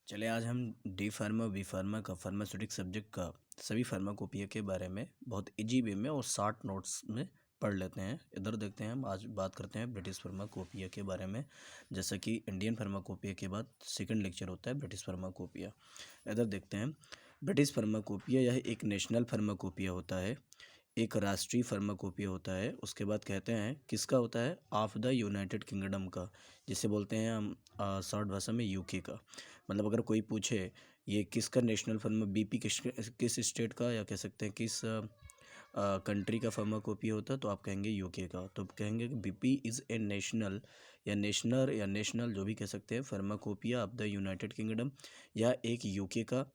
चले आज हम डी फार्मा बी फार्मा का फार्मास्यूटिक सब्जेक्ट का सभी फार्माकोपिया के बारे में बहुत इजी वे में और शार्ट नोट्स में पढ़ लेते हैं। इधर देखते हैं, हम आज बात करते हैं ब्रिटिश फार्माकोपिया के बारे में। जैसा कि इंडियन फार्माकोपिया के बाद सेकंड लेक्चर होता है ब्रिटिश फार्माकोपिया। इधर देखते हैं, ब्रिटिश फार्माकोपिया यह एक नेशनल फार्माकोपिया होता है, एक राष्ट्रीय फार्माकोपिया होता है। उसके बाद कहते हैं किसका होता है, ऑफ द यूनाइटेड किंगडम का, जिसे बोलते हैं हम शॉर्ट भाषा में यूके का। मतलब अगर कोई पूछे ये किसका नेशनल फार्मा बीपी किस स्टेट का, या कह सकते हैं किस कंट्री का फार्माकोपिया होता है, तो आप कहेंगे यूके का। तो कहेंगे कि बीपी इज़ ए नेशनल या नेशनल जो भी कह सकते हैं pharmacopoeia of the United kingdom, या एक यूके का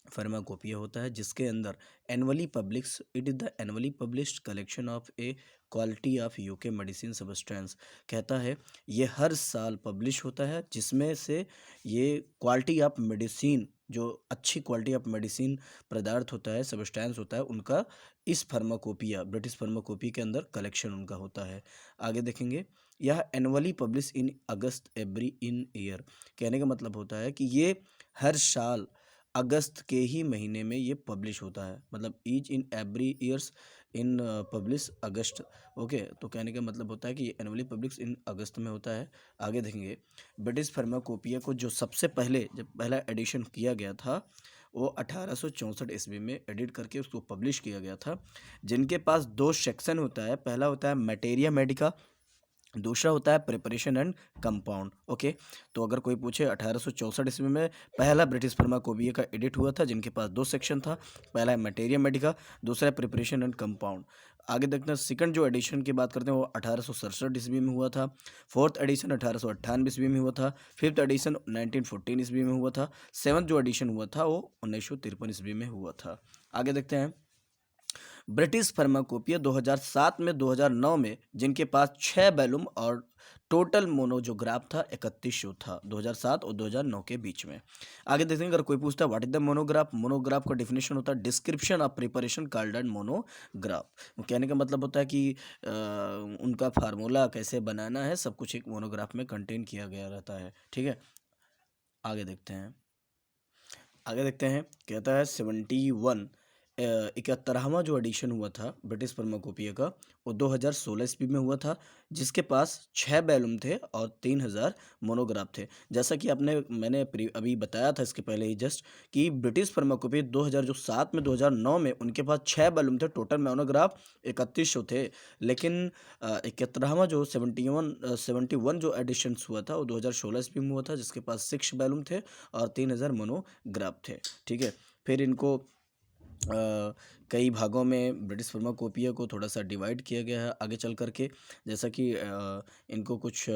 फार्माकोपिया होता है, जिसके अंदर annually publics it is the annually published collection of A quality of UK medicine substance. कहता है ये हर साल पब्लिश होता है, जिसमें से ये क्वालिटी ऑफ मेडिसिन, जो अच्छी क्वालिटी ऑफ मेडिसिन पदार्थ होता है, सब्सटेंस होता है, उनका इस फार्माकोपिया ब्रिटिश फार्माकोपिया के अंदर कलेक्शन उनका होता है। आगे देखेंगे, यह annually publish in August every in year. कहने का मतलब होता है कि ये हर साल अगस्त के ही महीने में ये पब्लिश होता है, मतलब each in every years in publish August. Okay, तो कहने का मतलब होता है कि ये एनुअली पब्लिश इन अगस्त में होता है। आगे देखेंगे, ब्रिटिश फार्माकोपिया को जो सबसे पहले जब पहला एडिशन किया गया था, वो 1864 ईस्वी में एडिट करके उसको पब्लिश किया गया था, जिनके पास दो सेक्शन होता है। पहला होता है मटेरिया मेडिका, दूसरा होता है प्रिपरेशन एंड कंपाउंड। ओके, तो अगर कोई पूछे 1864 ईस्वी में पहला ब्रिटिश फार्माकोपिया का एडिट हुआ था, जिनके पास दो सेक्शन था, पहला है मटेरिया मेडिका, दूसरा है प्रिपरेशन एंड कंपाउंड। आगे देखते हैं, सेकंड जो एडिशन की बात करते हैं वो 1867 ईस्वी में हुआ था, फोर्थ एडिशन 1898 ईस्वी में हुआ था, फिफ्थ एडिशन 1914 ईस्वी में हुआ था, सेवन्थ जो एडिशन हुआ था वो 1953 ईस्वी में हुआ था। आगे देखते हैं, ब्रिटिश फार्माकोपिया 2007 में 2009 में जिनके पास 6 वॉल्यूम और टोटल मोनोजोग्राफ था 3100 था, 2007 और 2009 के बीच में। आगे देखते हैं, अगर कोई पूछता है what is the monograph, monograph का डिफिनेशन होता है description of preparation called and monograph. कहने का मतलब होता है कि उनका फार्मूला कैसे बनाना है, सब कुछ एक मोनोग्राफ में कंटेन किया गया रहता है। ठीक है, आगे देखते हैं, कहता है 71वां जो एडिशन हुआ था ब्रिटिश फार्माकोपिया का, वो 2016 ईस्वी में हुआ था, जिसके पास 6 वॉल्यूम थे और 3000 मोनोग्राफ थे। जैसा कि मैंने अभी बताया था इसके पहले ही जस्ट, कि ब्रिटिश फार्माकोपिया 2007 में 2009 में उनके पास 6 वॉल्यूम थे, टोटल मोनोग्राफ 3100 थे। लेकिन 71वां जो 71 जो एडिशन हुआ था वो 2016 ईस्वी में हुआ था, जिसके पास 6 वॉल्यूम थे और 3000 मोनोग्राफ थे। ठीक है, फिर इनको कई भागों में ब्रिटिश फार्माकोपिया को थोड़ा सा डिवाइड किया गया है आगे चल करके। जैसा कि इनको कुछ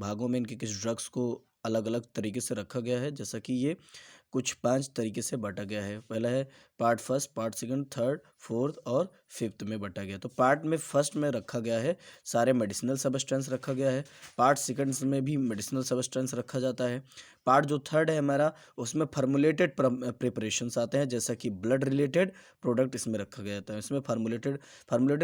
भागों में इनके किस ड्रग्स को अलग अलग तरीके से रखा गया है, जैसा कि ये कुछ 5 तरीके से बांटा गया है। पहला है part first, part second, third, fourth और फिफ्थ में बांटा गया। तो पार्ट में फर्स्ट में रखा गया है सारे मेडिसिनल सब्सटेंस रखा गया है, पार्ट सेकंड में भी मेडिसिनल सब्सटेंस रखा जाता है, पार्ट जो थर्ड है हमारा उसमें फार्मूलेटेड प्रिपरेशंस आते हैं, जैसा कि ब्लड रिलेटेड प्रोडक्ट इसमें रखा गया था। इसमें फार्मूलेटेड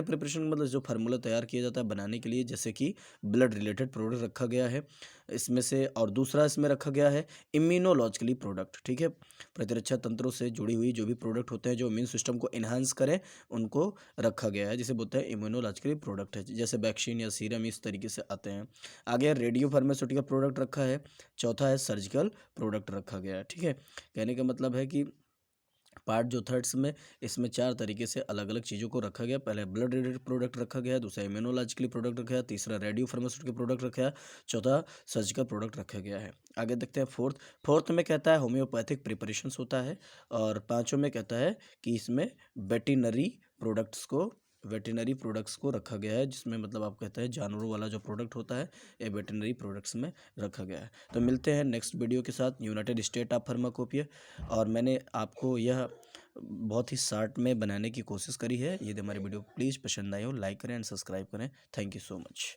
प्रिपरेशन मतलब जो फार्मूला तैयार किया जाता है बनाने के लिए, जैसे कि ब्लड रिलेटेड प्रोडक्ट रखा गया है इसमें से। और दूसरा इसमें रखा गया है इम्यूनोलॉजिकली प्रोडक्ट। ठीक है, प्रतिरक्षा तंत्रों से जुड़ी हुई जो भी प्रोडक्ट होते हैं जो इम्यून सिस्टम को इन्हांस करें, उनको रखा गया है, जिसे बोलते हैं इम्यूनोलॉजिकली प्रोडक्ट है, जैसे वैक्सीन या सीरम इस तरीके से आते हैं। आगे रेडियो फार्मास्यूटिकल प्रोडक्ट रखा है, चौथा है सर्जिकल प्रोडक्ट रखा गया है। ठीक है, कहने का मतलब है कि पार्ट जो थर्ड्स में इसमें 4 तरीके से अलग अलग चीज़ों को रखा गया। पहले ब्लड रिलेटेड प्रोडक्ट रखा गया, दूसरा इम्यूनोलॉजिकली प्रोडक्ट रखा गया, तीसरा रेडियो फार्मास्यूटिकल प्रोडक्ट रखा गया, चौथा सर्जिकल प्रोडक्ट रखा गया है। आगे देखते हैं फोर्थ में कहता है होम्योपैथिक प्रिपरेशंस होता है, और पाँचों में कहता है कि इसमें वेटिनरी प्रोडक्ट्स को रखा गया है, जिसमें मतलब आप कहते हैं जानवरों वाला जो प्रोडक्ट होता है ये वेटिनरी प्रोडक्ट्स में रखा गया है। तो मिलते हैं नेक्स्ट वीडियो के साथ, यूनाइटेड स्टेट ऑफ फार्माकोपिया। और मैंने आपको यह बहुत ही शार्ट में बनाने की कोशिश करी है। यदि हमारी वीडियो प्लीज़ पसंद आई हो, लाइक करें एंड सब्सक्राइब करें। Thank you so much.